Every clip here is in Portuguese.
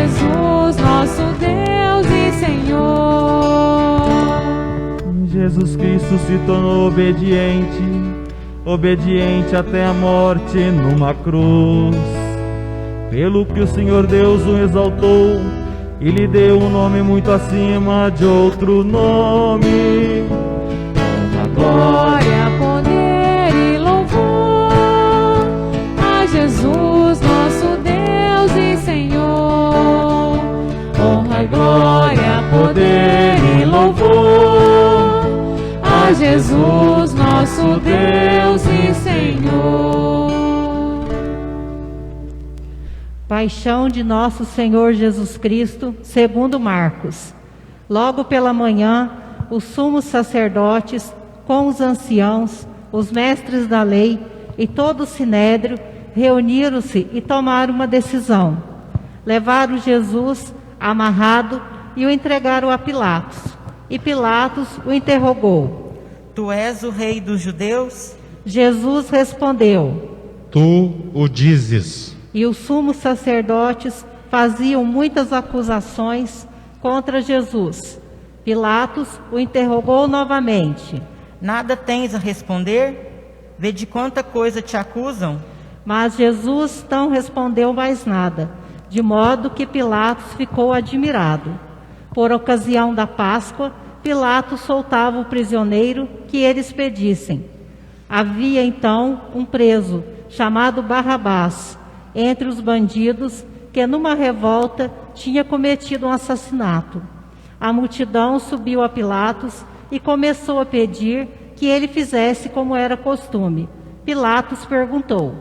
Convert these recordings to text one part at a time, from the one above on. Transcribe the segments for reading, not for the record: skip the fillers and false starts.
Jesus, nosso Deus e Senhor. Jesus Cristo se tornou obediente até a morte numa cruz. Pelo que o Senhor Deus o exaltou e lhe deu um nome muito acima de outro nome. Glória, poder e louvor a Jesus, nosso Deus e Senhor. Honra, glória, poder e louvor a Jesus, nosso Deus e Senhor. Paixão de nosso Senhor Jesus Cristo, segundo Marcos. Logo pela manhã, os sumos sacerdotes, com os anciãos, os mestres da lei e todo o sinédrio, reuniram-se e tomaram uma decisão. Levaram Jesus amarrado e o entregaram a Pilatos. E Pilatos o interrogou: Tu és o rei dos judeus? Jesus respondeu: Tu o dizes. E os sumos sacerdotes faziam muitas acusações contra Jesus. Pilatos o interrogou novamente: Nada tens a responder? Vê de quanta coisa te acusam? Mas Jesus não respondeu mais nada, de modo que Pilatos ficou admirado. Por ocasião da Páscoa, Pilatos soltava o prisioneiro que eles pedissem. Havia então um preso, chamado Barrabás, entre os bandidos, que numa revolta tinha cometido um assassinato. A multidão subiu a Pilatos e começou a pedir que ele fizesse como era costume. Pilatos perguntou: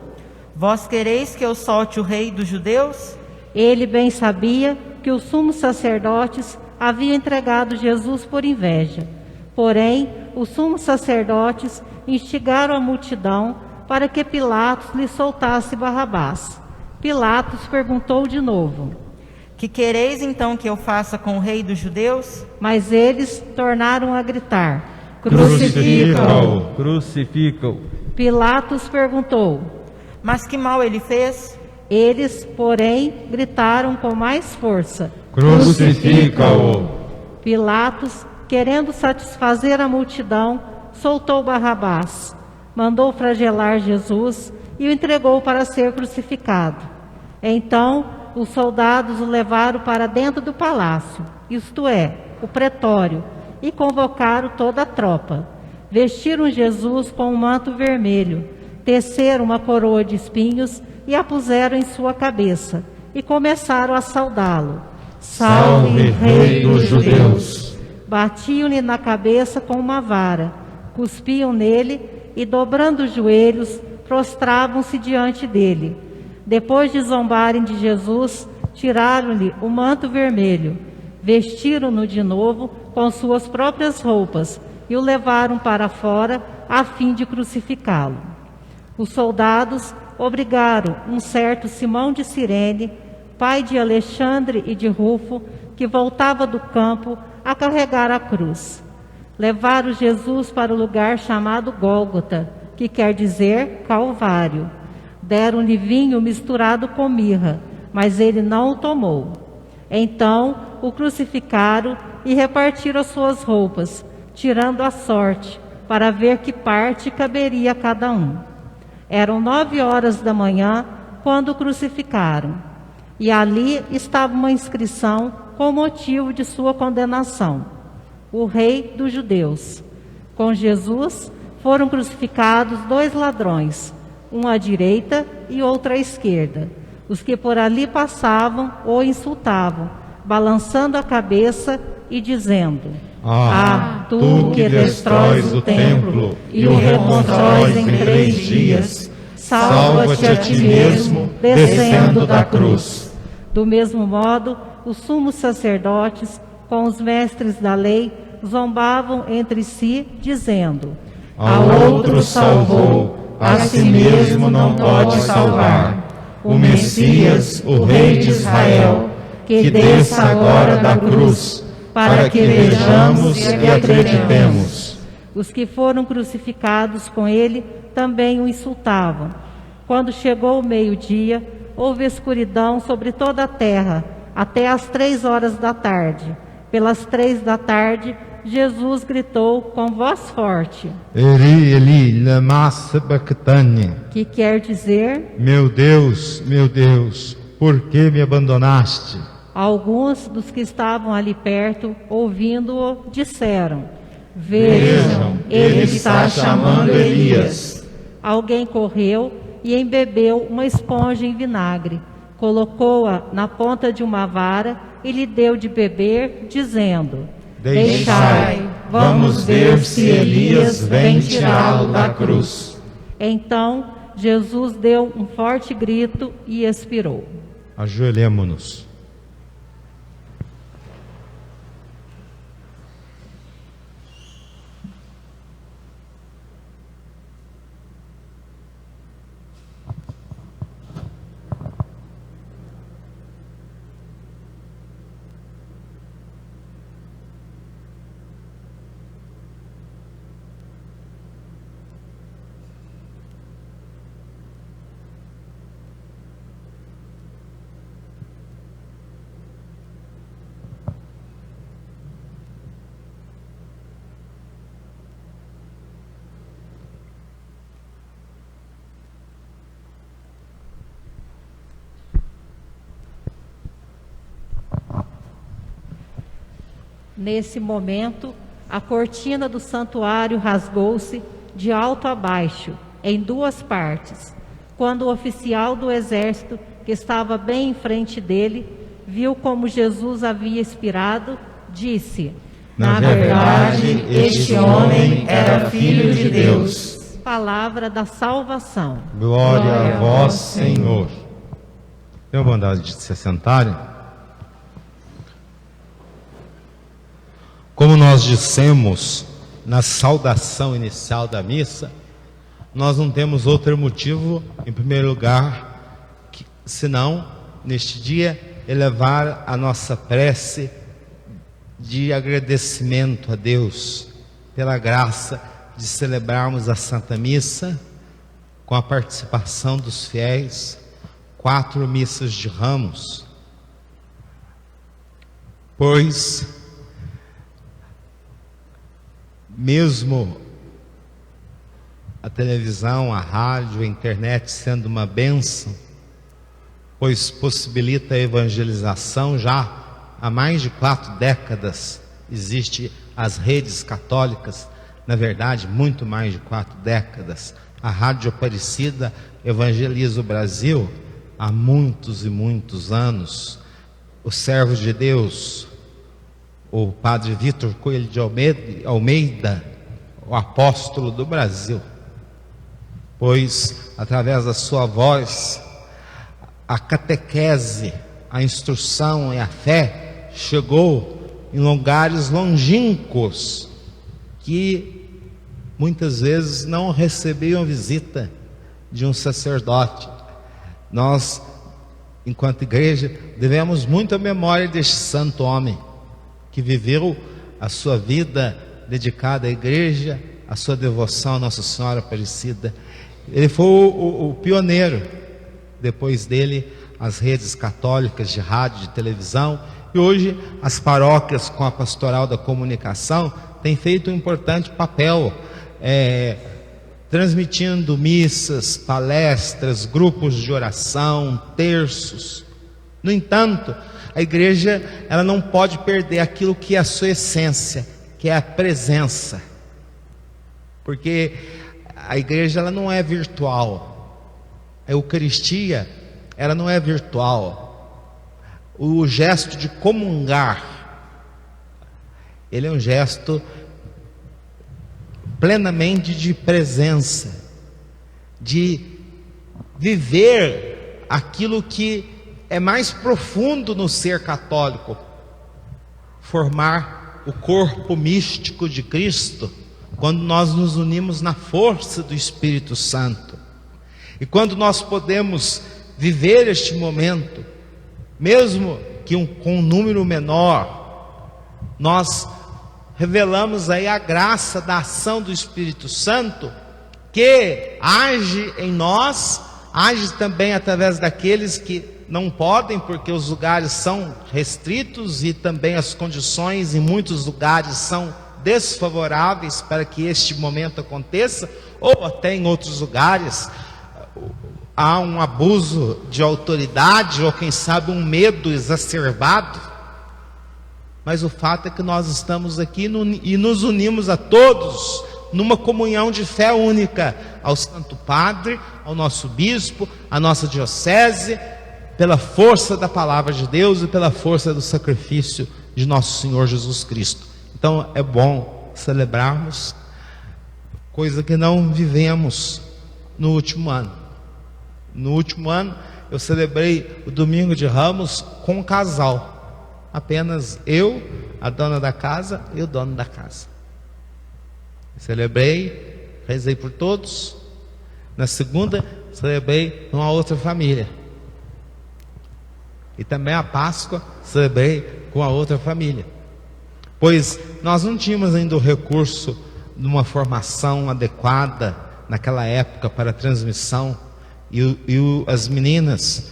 Vós quereis que eu solte o rei dos judeus? Ele bem sabia que os sumos sacerdotes haviam entregado Jesus por inveja. Porém, os sumos sacerdotes instigaram a multidão para que Pilatos lhe soltasse Barrabás. Pilatos perguntou de novo: Que quereis então que eu faça com o rei dos judeus? Mas eles tornaram a gritar: Crucifica-o! Crucifica-o! Pilatos perguntou: Mas que mal ele fez? Eles, porém, gritaram com mais força: Crucifica-o! Pilatos, querendo satisfazer a multidão, soltou Barrabás, mandou flagelar Jesus e o entregou para ser crucificado. Então, os soldados o levaram para dentro do palácio, isto é, o pretório, e convocaram toda a tropa. Vestiram Jesus com um manto vermelho, teceram uma coroa de espinhos e a puseram em sua cabeça, e começaram a saudá-lo: Salve, Rei dos Judeus! Batiam-lhe na cabeça com uma vara, cuspiam nele e, dobrando os joelhos, prostravam-se diante dele. Depois de zombarem de Jesus, tiraram-lhe o manto vermelho, vestiram-no de novo com suas próprias roupas e o levaram para fora a fim de crucificá-lo. Os soldados obrigaram um certo Simão de Cirene, pai de Alexandre e de Rufo, que voltava do campo, a carregar a cruz. Levaram Jesus para o lugar chamado Gólgota, que quer dizer Calvário. Deram-lhe vinho misturado com mirra, mas ele não o tomou. Então o crucificaram e repartiram as suas roupas, tirando a sorte, para ver que parte caberia a cada um. Eram 9h da manhã, quando o crucificaram. E ali estava uma inscrição com o motivo de sua condenação: o Rei dos Judeus. Com Jesus foram crucificados 2 ladrões, um à direita e outro à esquerda. Os que por ali passavam o insultavam, balançando a cabeça e dizendo: tu que destróis o templo e o reconstróis em 3 dias, salva-te a ti mesmo, descendo da cruz. Do mesmo modo, os sumos sacerdotes, com os mestres da lei, zombavam entre si, dizendo: Ao outro salvou, a si mesmo não pode salvar. O Messias, o Rei de Israel, que desça agora da cruz, para que vejamos e acreditemos. Os que foram crucificados com ele também o insultavam. Quando chegou o meio-dia, houve escuridão sobre toda a terra, até às 3 horas da tarde. Pelas 3 da tarde, Jesus gritou com voz forte, Eli, Eli, lama sabachthani. que quer dizer: Meu Deus, por que me abandonaste? alguns dos que estavam ali perto, ouvindo-o, disseram: Vejam, ele está chamando Elias. Alguém correu e embebeu uma esponja em vinagre, colocou-a na ponta de uma vara e lhe deu de beber, dizendo: Deixai, vamos ver se Elias vem tirá-lo da cruz. Então Jesus deu um forte grito e expirou. Ajoelhemo-nos. Nesse momento, a cortina do santuário rasgou-se de alto a baixo, em 2 partes. Quando o oficial do exército, que estava bem em frente dele, viu como Jesus havia expirado, disse: Na verdade, este homem era filho de Deus. Palavra da salvação. Glória a vós, Senhor. Tenham bondade de se sentarem. Como nós dissemos na saudação inicial da missa, nós não temos outro motivo, em primeiro lugar, senão, neste dia, elevar a nossa prece de agradecimento a Deus pela graça de celebrarmos a Santa Missa com a participação dos fiéis, 4 missas de ramos, pois mesmo a televisão, a rádio, a internet sendo uma bênção, pois possibilita a evangelização, já há mais de 4 décadas existem as redes católicas, na verdade muito mais de 4 décadas, a Rádio Aparecida evangeliza o Brasil há muitos e muitos anos. O servo de Deus, o padre Vitor Coelho de Almeida, o apóstolo do Brasil, pois através da sua voz a catequese, a instrução e a fé chegou em lugares longínquos que muitas vezes não recebiam visita de um sacerdote. Nós, enquanto igreja, devemos muita memória deste santo homem que viveu a sua vida dedicada à igreja, a sua devoção a Nossa Senhora Aparecida. Ele foi o pioneiro. Depois dele, as redes católicas de rádio, de televisão, e hoje as paróquias com a pastoral da comunicação têm feito um importante papel, transmitindo missas, palestras, grupos de oração, terços. No entanto, a igreja, ela não pode perder aquilo que é a sua essência, que é a presença, porque a igreja, ela não é virtual, a Eucaristia, ela não é virtual. O gesto de comungar, ele é um gesto plenamente de presença, de viver aquilo que é mais profundo no ser católico, formar o corpo místico de Cristo, quando nós nos unimos na força do Espírito Santo. E quando nós podemos viver este momento, mesmo que com um número menor, nós revelamos aí a graça da ação do Espírito Santo, que age em nós, age também através daqueles que não podem, porque os lugares são restritos e também as condições em muitos lugares são desfavoráveis para que este momento aconteça, ou até em outros lugares há um abuso de autoridade, ou quem sabe um medo exacerbado. Mas o fato é que nós estamos aqui e nos unimos a todos numa comunhão de fé única ao Santo Padre, ao nosso bispo, à nossa diocese, pela força da palavra de Deus e pela força do sacrifício de nosso Senhor Jesus Cristo. Então é bom celebrarmos, coisa que não vivemos no último ano. No último ano eu celebrei o Domingo de Ramos com um casal. Apenas eu, a dona da casa e o dono da casa. Celebrei, rezei por todos. Na segunda, celebrei uma outra família. E também a Páscoa, celebrei com a outra família. Pois nós não tínhamos ainda o recurso de uma formação adequada naquela época para a transmissão. As meninas,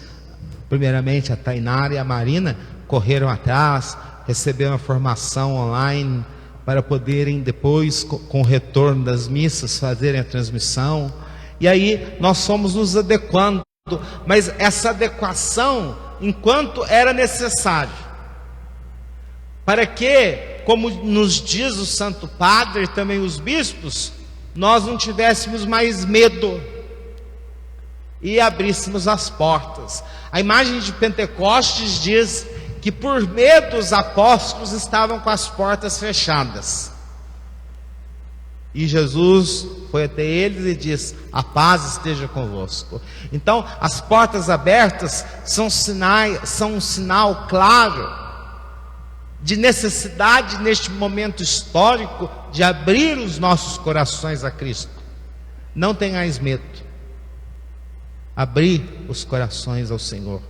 primeiramente a Tainara e a Marina, correram atrás, receberam a formação online para poderem depois, com o retorno das missas, fazerem a transmissão. E aí nós fomos nos adequando, mas essa adequação, enquanto era necessário, para que, como nos diz o Santo Padre e também os bispos, nós não tivéssemos mais medo e abríssemos as portas. A imagem de Pentecostes diz que por medo os apóstolos estavam com as portas fechadas. E Jesus foi até eles e disse: a paz esteja convosco. Então, as portas abertas são um sinal claro de necessidade neste momento histórico de abrir os nossos corações a Cristo. Não tenhais medo. Abri os corações ao Senhor.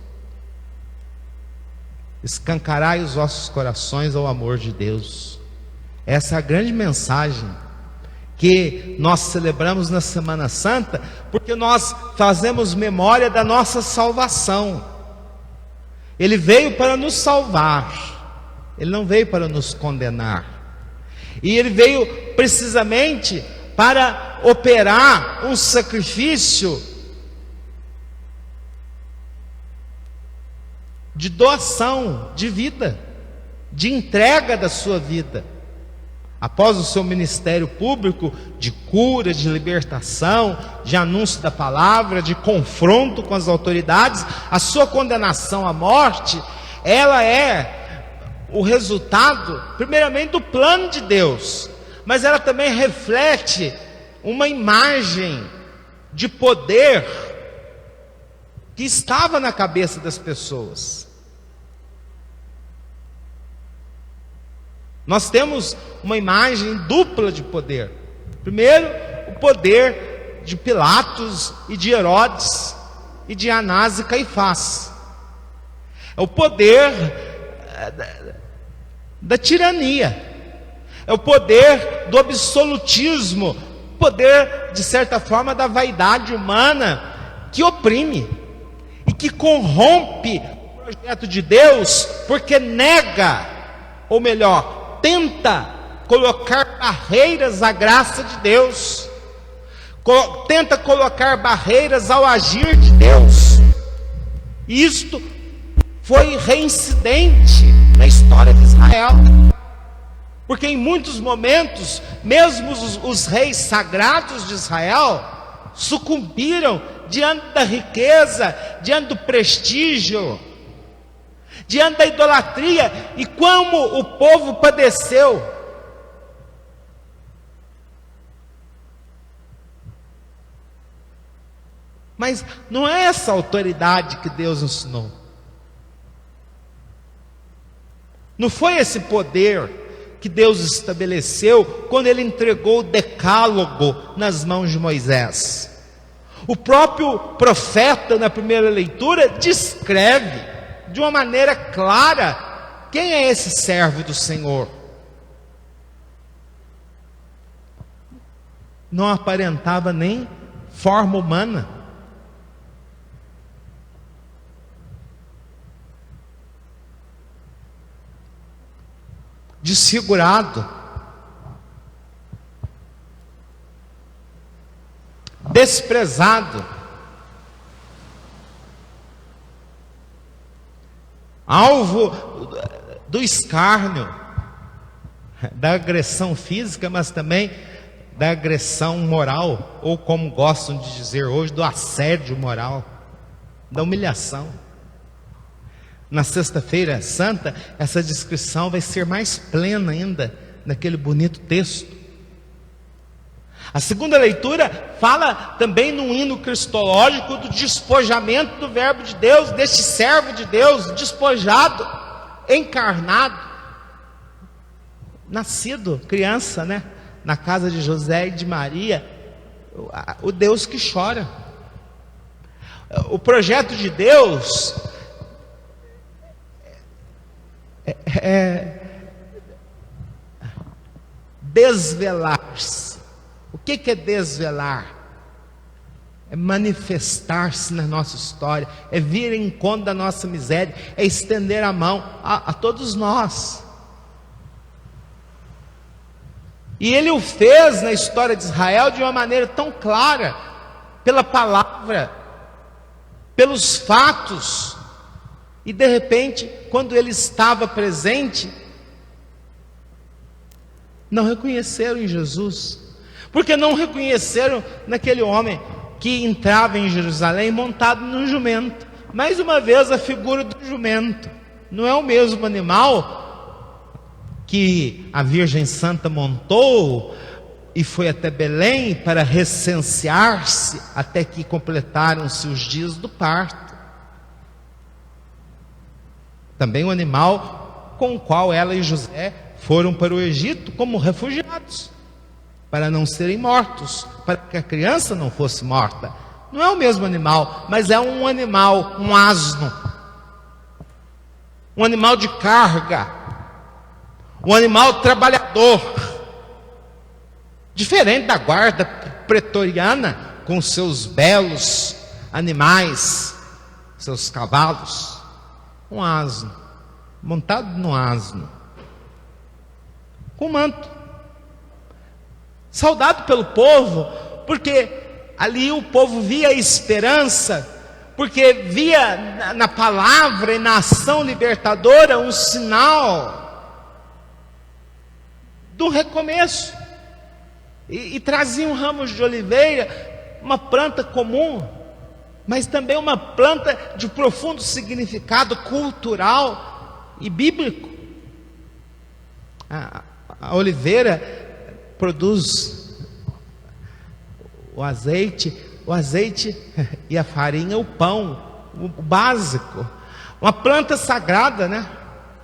Escancarai os vossos corações ao amor de Deus. Essa é a grande mensagem que nós celebramos na Semana Santa, porque nós fazemos memória da nossa salvação. Ele veio para nos salvar, Ele não veio para nos condenar. E Ele veio precisamente para operar um sacrifício de doação de vida, de entrega da sua vida. Após o seu ministério público de cura, de libertação, de anúncio da palavra, de confronto com as autoridades, a sua condenação à morte, ela é o resultado, primeiramente, do plano de Deus, mas ela também reflete uma imagem de poder que estava na cabeça das pessoas. Nós temos uma imagem dupla de poder. Primeiro, o poder de Pilatos e de Herodes e de Anás e Caifás. É o poder da tirania. É o poder do absolutismo, o poder, de certa forma, da vaidade humana que oprime e que corrompe o projeto de Deus, porque nega, ou melhor, tenta colocar barreiras à graça de Deus, tenta colocar barreiras ao agir de Deus. E isto foi reincidente na história de Israel, porque em muitos momentos, mesmo os reis sagrados de Israel sucumbiram diante da riqueza, diante do prestígio, diante da idolatria. E como o povo padeceu. Mas não é essa autoridade que Deus ensinou. Não foi esse poder que Deus estabeleceu quando Ele entregou o decálogo nas mãos de Moisés. O próprio profeta, na primeira leitura, descreve de uma maneira clara quem é esse servo do Senhor. Não aparentava nem forma humana. desfigurado, desprezado, alvo do escárnio, da agressão física, mas também da agressão moral, ou como gostam de dizer hoje, do assédio moral, da humilhação. Na Sexta-feira Santa, essa descrição vai ser mais plena ainda naquele bonito texto. A segunda leitura fala também no hino cristológico do despojamento do verbo de Deus, deste servo de Deus, despojado, encarnado, nascido, criança, né? Na casa de José e de Maria, o Deus que chora. O projeto de Deus é desvelar-se. O que é desvelar? É manifestar-se na nossa história, é vir em encontro da nossa miséria, é estender a mão a todos nós. E Ele o fez na história de Israel de uma maneira tão clara, pela palavra, pelos fatos, e de repente, quando Ele estava presente, não reconheceram em Jesus, porque não reconheceram naquele homem que entrava em Jerusalém montado num jumento. Mais uma vez a figura do jumento, não é o mesmo animal que a Virgem Santa montou e foi até Belém para recensear-se até que completaram-se os dias do parto. Também um animal com o qual ela e José foram para o Egito como refugiados, para não serem mortos, para que a criança não fosse morta. Não é o mesmo animal, mas é um animal, um asno, um animal de carga, um animal trabalhador, diferente da guarda pretoriana, com seus belos animais, seus cavalos. Um asno, montado num asno, com manto, saudado pelo povo, porque ali o povo via esperança, porque via na palavra e na ação libertadora um sinal do recomeço, e traziam ramos de oliveira, uma planta comum, mas também uma planta de profundo significado cultural e bíblico. A oliveira produz o azeite e a farinha, o pão, o básico. Uma planta sagrada, né?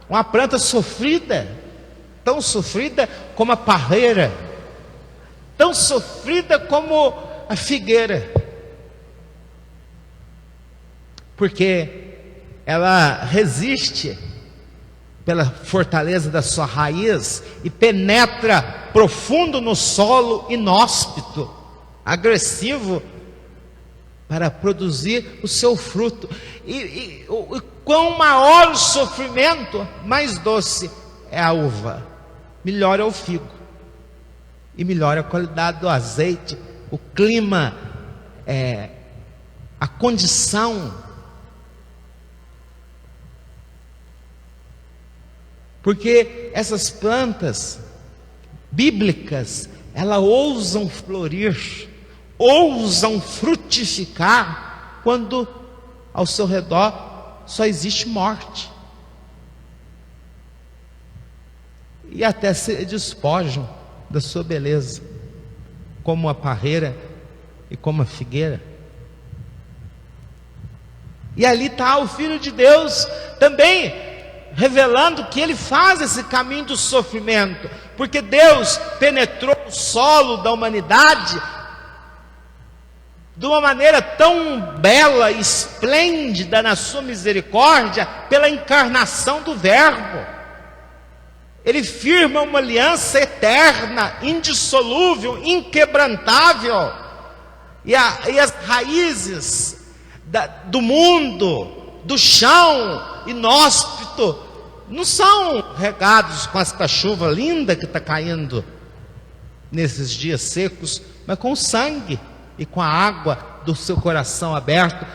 Uma planta sofrida, tão sofrida como a parreira, tão sofrida como a figueira, porque ela resiste pela fortaleza da sua raiz e penetra profundo no solo inóspito, agressivo, para produzir o seu fruto. E quão maior o sofrimento, mais doce é a uva, melhor é o figo, e melhor a qualidade do azeite, o clima, a condição. Porque essas plantas bíblicas, elas ousam florir, ousam frutificar, quando ao seu redor só existe morte. E até se despojam da sua beleza, como a parreira e como a figueira. E ali está o Filho de Deus também, revelando que Ele faz esse caminho do sofrimento, porque Deus penetrou o solo da humanidade de uma maneira tão bela e esplêndida na sua misericórdia, pela encarnação do Verbo. Ele firma uma aliança eterna, indissolúvel, inquebrantável, e as raízes do mundo, do chão inóspito, não são regados com esta chuva linda que está caindo nesses dias secos, mas com o sangue e com a água do seu coração aberto.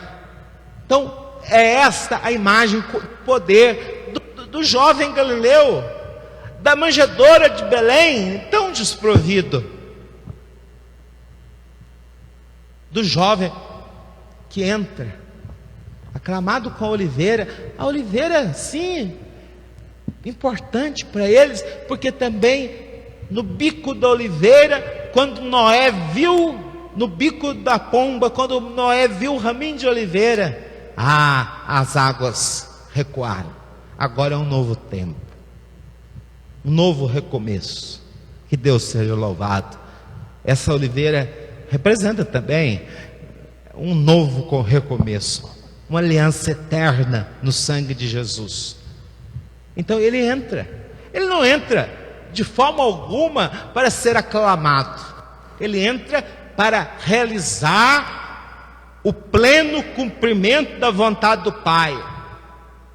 Então, é esta a imagem, o poder do jovem Galileu, da manjedoura de Belém, tão desprovido, do jovem que entra, aclamado com a oliveira, sim, importante para eles, porque também no bico da oliveira, quando Noé viu, no bico da pomba, quando Noé viu o raminho de oliveira, as águas recuaram. Agora é um novo tempo, um novo recomeço. Que Deus seja louvado. Essa oliveira representa também um novo recomeço, uma aliança eterna no sangue de Jesus. Então ele não entra de forma alguma para ser aclamado, ele entra para realizar o pleno cumprimento da vontade do Pai.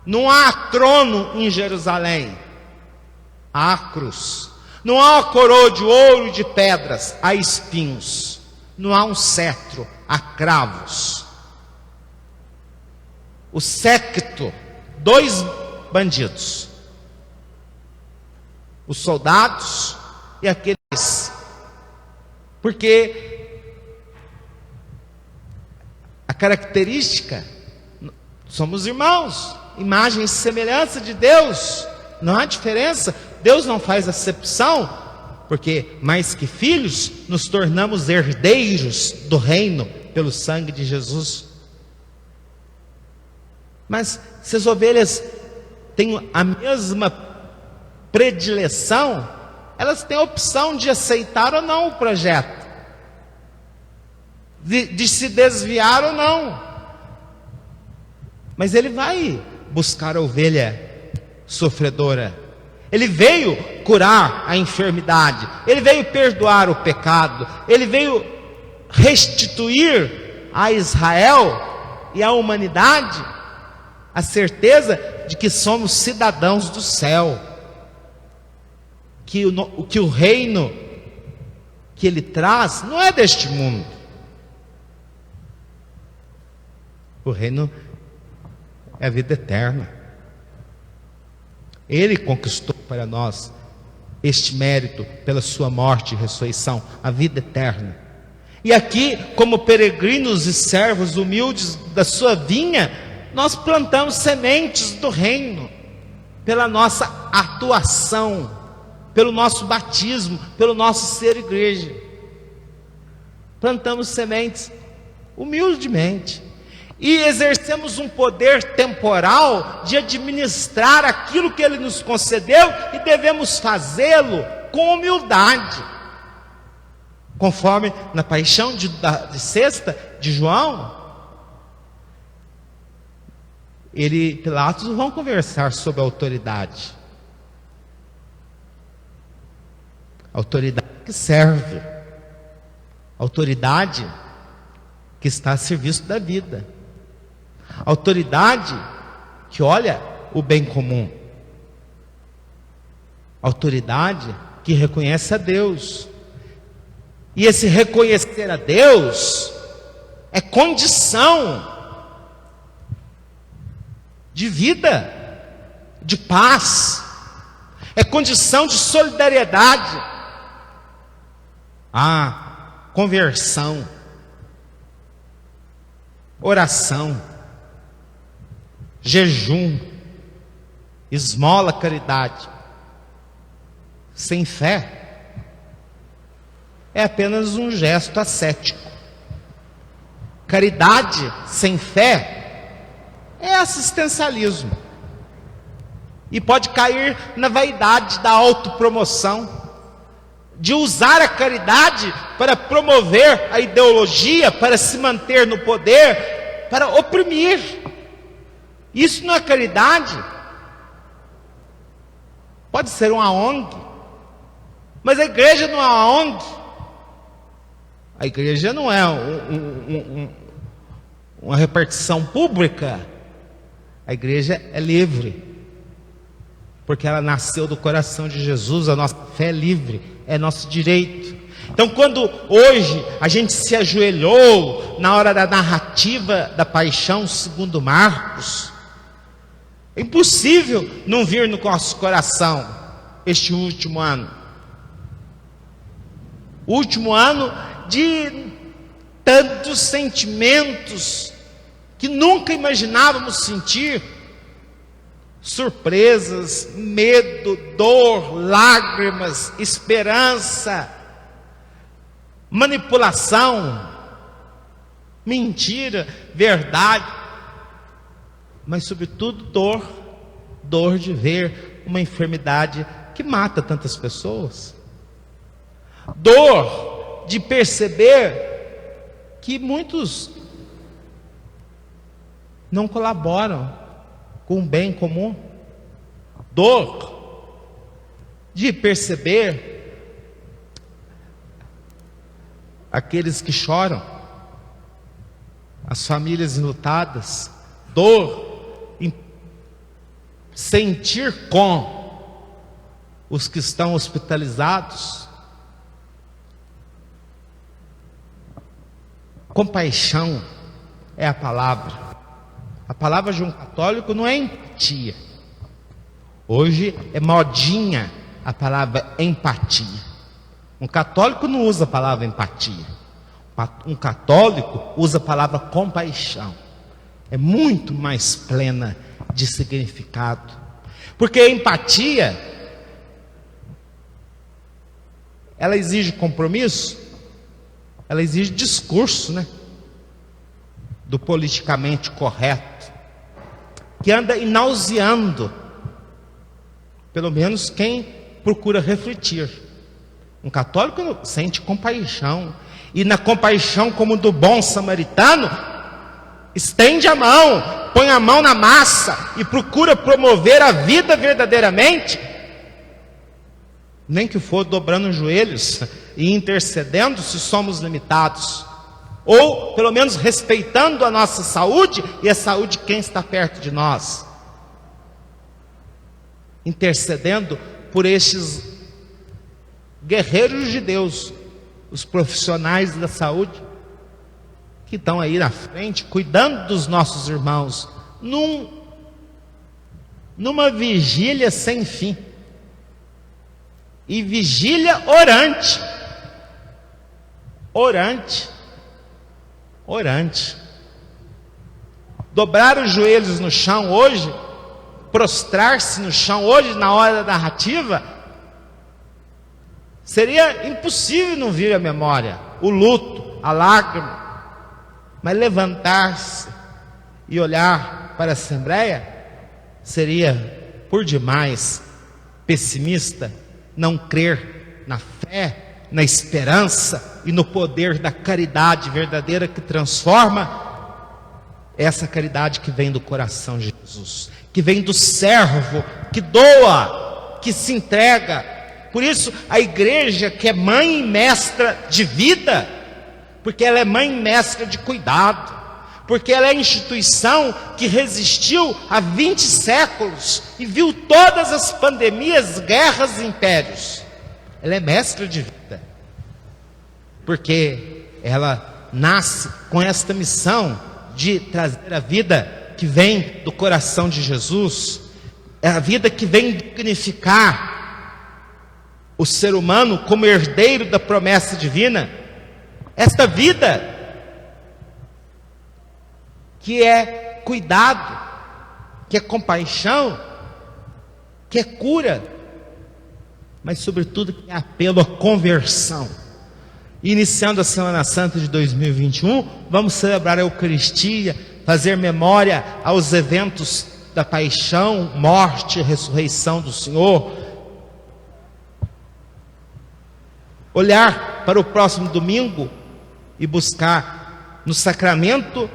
Não há trono em Jerusalém, há a cruz. Não há uma coroa de ouro e de pedras, há espinhos. Não há um cetro, há cravos. O séquito, 2 bandidos, os soldados e aqueles, porque a característica, somos irmãos, imagem e semelhança de Deus, não há diferença. Deus não faz acepção, porque mais que filhos, nos tornamos herdeiros do reino pelo sangue de Jesus. Mas se as ovelhas têm a mesma predileção, elas têm a opção de aceitar ou não o projeto, de se desviar ou não. Mas ele vai buscar a ovelha sofredora. Ele veio curar a enfermidade, ele veio perdoar o pecado, ele veio restituir a Israel e à humanidade a certeza de que somos cidadãos do céu, que o reino que ele traz não é deste mundo. O reino é a vida eterna. Ele conquistou para nós este mérito pela sua morte e ressurreição, a vida eterna. E aqui, como peregrinos e servos humildes da sua vinha, nós plantamos sementes do reino, pela nossa atuação, pelo nosso batismo, pelo nosso ser igreja. Plantamos sementes humildemente. E exercemos um poder temporal de administrar aquilo que Ele nos concedeu, e devemos fazê-lo com humildade, conforme na paixão de sexta de João. Pilatos vão conversar sobre a autoridade. Autoridade que serve, autoridade que está a serviço da vida, autoridade que olha o bem comum, autoridade que reconhece a Deus. E esse reconhecer a Deus é condição de vida, de paz, é condição de solidariedade. Conversão, oração, jejum, esmola, caridade. Sem fé é apenas um gesto ascético. Caridade sem fé é assistencialismo, e pode cair na vaidade da autopromoção, de usar a caridade para promover a ideologia, para se manter no poder, para oprimir. Isso não é caridade. Pode ser uma ONG, mas a igreja não é uma ONG. A igreja não é uma repartição pública. A igreja é livre. porque ela nasceu do coração de Jesus. A nossa fé é livre, é nosso direito. Então, quando hoje a gente se ajoelhou na hora da narrativa da paixão segundo Marcos, é impossível não vir no nosso coração este último ano. O último ano de tantos sentimentos que nunca imaginávamos sentir. Surpresas, medo, dor, lágrimas, esperança, manipulação, mentira, verdade, mas sobretudo dor de ver uma enfermidade que mata tantas pessoas, dor de perceber que muitos não colaboram com o bem comum, dor de perceber aqueles que choram, as famílias enlutadas, dor em sentir com os que estão hospitalizados. Compaixão é a palavra. A palavra de um católico não é empatia. Hoje é modinha a palavra empatia. Um católico não usa a palavra empatia. Um católico usa a palavra compaixão. É muito mais plena de significado. Porque a empatia, ela exige compromisso, ela exige discurso, né? Do politicamente correto, que anda nauseando, pelo menos quem procura refletir. Um católico sente compaixão, e na compaixão, como do bom samaritano, estende a mão, põe a mão na massa e procura promover a vida verdadeiramente, nem que for dobrando os joelhos e intercedendo se somos limitados, ou pelo menos respeitando a nossa saúde e a saúde de quem está perto de nós, intercedendo por estes guerreiros de Deus, os profissionais da saúde, que estão aí na frente, cuidando dos nossos irmãos, numa vigília sem fim, e vigília orante. Dobrar os joelhos no chão hoje, prostrar-se no chão hoje, na hora da narrativa, seria impossível não vir à memória o luto, a lágrima, mas levantar-se e olhar para a Assembleia seria por demais pessimista, não crer na fé, na esperança e no poder da caridade verdadeira que transforma, essa caridade que vem do coração de Jesus, que vem do servo, que doa, que se entrega. Por isso a igreja, que é mãe e mestra de vida, porque ela é mãe e mestra de cuidado, porque ela é a instituição que resistiu a 20 séculos e viu todas as pandemias, guerras e impérios. Ela é mestra de vida, porque ela nasce com esta missão de trazer a vida que vem do coração de Jesus, é a vida que vem dignificar o ser humano como herdeiro da promessa divina. Esta vida que é cuidado, que é compaixão, que é cura, mas sobretudo que é apelo à conversão. Iniciando a Semana Santa de 2021, vamos celebrar a Eucaristia, fazer memória aos eventos da paixão, morte e ressurreição do Senhor. Olhar para o próximo domingo e buscar no sacramento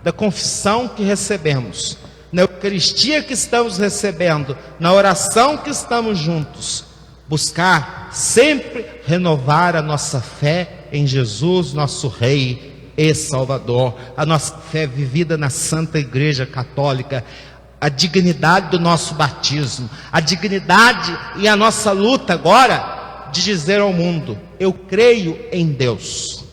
da confissão que recebemos, na Eucaristia que estamos recebendo, na oração que estamos juntos, buscar sempre renovar a nossa fé em Jesus, nosso Rei e Salvador, a nossa fé vivida na Santa Igreja Católica, a dignidade do nosso batismo, a dignidade e a nossa luta agora de dizer ao mundo: eu creio em Deus.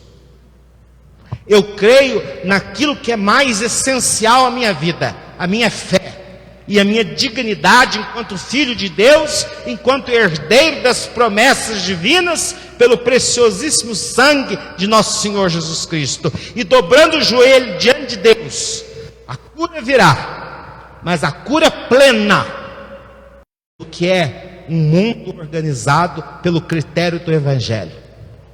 Eu creio naquilo que é mais essencial à minha vida, a minha fé e a minha dignidade enquanto filho de Deus, enquanto herdeiro das promessas divinas, pelo preciosíssimo sangue de nosso Senhor Jesus Cristo. E dobrando o joelho diante de Deus, a cura virá, mas a cura plena, o que é um mundo organizado pelo critério do Evangelho,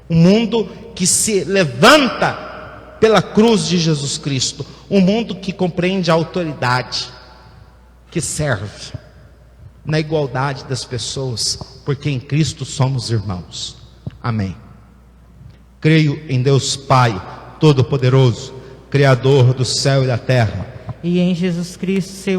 um mundo que se levanta pela cruz de Jesus Cristo, um mundo que compreende a autoridade, que serve na igualdade das pessoas, porque em Cristo somos irmãos. Amém. Creio em Deus Pai Todo-Poderoso, Criador do céu e da terra, e em Jesus Cristo, seu